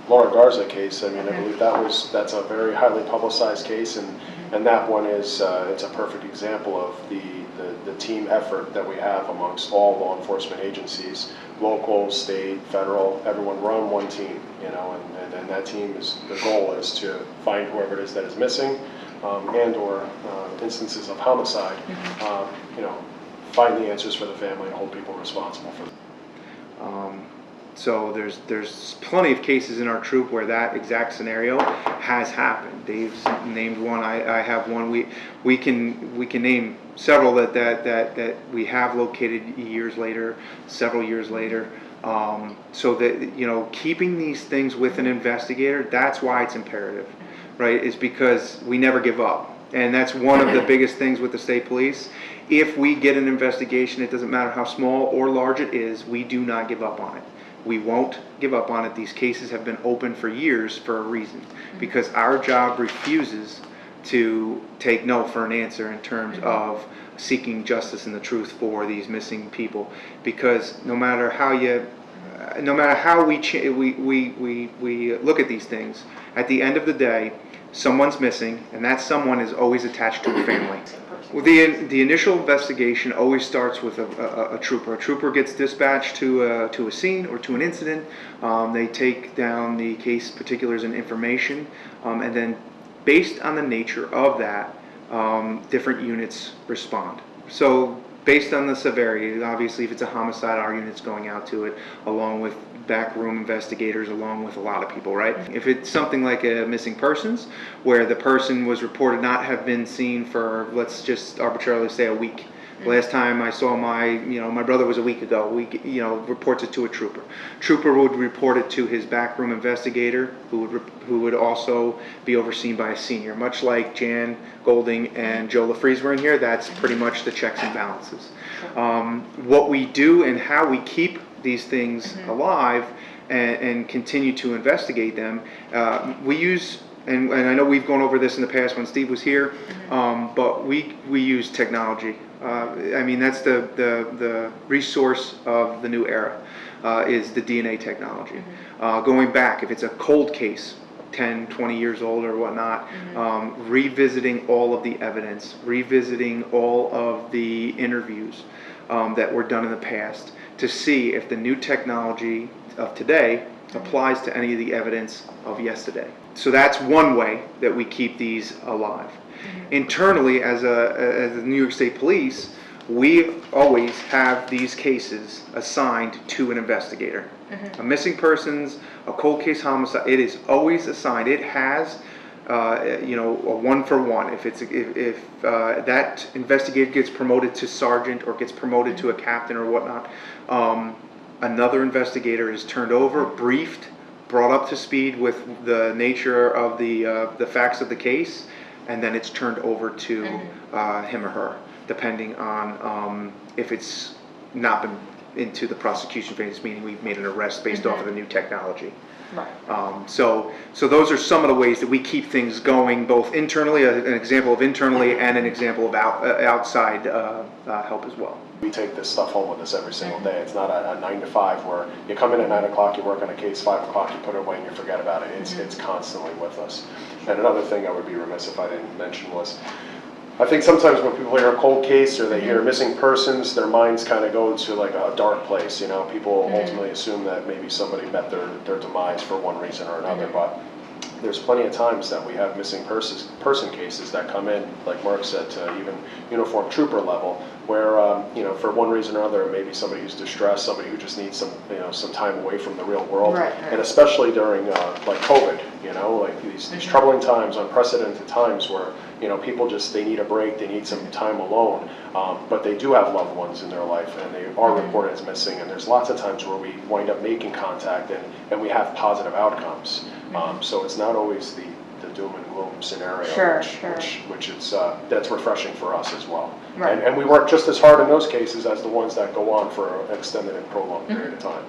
Laura Garza case, I mean, I believe that's a very highly publicized case, and that one is it's a perfect example of the team effort that we have amongst all law enforcement agencies, local, state, federal, everyone. We're on one team, you know, and that team is, the goal is to find whoever it is that is missing, and or instances of homicide, you know, find the answers for the family and hold people responsible for them. So there's plenty of cases in our troop where that exact scenario has happened. Dave's named one. I have one. We can name several that we have located years later, several years later. So that, you know, keeping these things with an investigator, that's why it's imperative, right? Is because we never give up. And that's one of the biggest things with the state police. If we get an investigation, it doesn't matter how small or large it is, we do not give up on it. We won't give up on it. These cases have been open for years for a reason, because our job refuses to take no for an answer in terms of seeking justice and the truth for these missing people. Because no matter how we look at these things, at the end of the day, someone's missing, and that someone is always attached to a family. Well, the initial investigation always starts with a trooper. A trooper gets dispatched to a scene or to an incident. They take down the case particulars and information, and then based on the nature of that, different units respond. So based on the severity, obviously if it's a homicide, our unit's going out to it, along with backroom investigators, along with a lot of people, right? If it's something like a missing persons, where the person was reported not have been seen for, let's just arbitrarily say, a week. Last time I saw my brother was a week ago. Reports it to a trooper. Trooper would report it to his backroom investigator, who would also be overseen by a senior. Much like Jan Golding and Joe LaFreeze were in here, that's pretty much the checks and balances. What we do and how we keep these things alive and continue to investigate them, we use. And I know we've gone over this in the past when Steve was here, but we use technology. I mean, that's the resource of the new era, is the DNA technology. Going back, if it's a cold case, 10, 20 years old or whatnot, revisiting all of the evidence, revisiting all of the interviews that were done in the past to see if the new technology of today applies to any of the evidence of yesterday. So that's one way that we keep these alive. Internally, as the New York State Police, we always have these cases assigned to an investigator. A missing persons, a cold case homicide, it is always assigned. It has a 1-for-1. If that investigator gets promoted to sergeant or gets promoted to a captain or whatnot, another investigator is turned over, briefed, brought up to speed with the nature of the facts of the case, and then it's turned over to him or her, depending on if it's not been into the prosecution phase, meaning we've made an arrest based off of the new technology. Right. So those are some of the ways that we keep things going, both internally, an example of internally, and an example of outside help as well. We take this stuff home with us every single day. It's not a 9 to 5 where you come in at 9 o'clock, you work on a case, 5 o'clock, you put it away and you forget about it. It's constantly with us. And another thing I would be remiss if I didn't mention was, I think sometimes when people hear a cold case or they hear missing persons, their minds kind of go to like a dark place. You know, people ultimately assume that maybe somebody met their demise for one reason or another, but there's plenty of times that we have missing person cases that come in, like Mark said, to even uniformed trooper level, where for one reason or other, maybe somebody who's distressed, somebody who just needs some time away from the real world, and especially during like COVID, like these troubling times, unprecedented times where people they need a break, they need some time alone, but they do have loved ones in their life and they are reported as missing, and there's lots of times where we wind up making contact and we have positive outcomes. So it's not always the doom and gloom scenario, which it's that's refreshing for us as well. And we work just as hard in those cases as the ones that go on for an extended and prolonged period of time.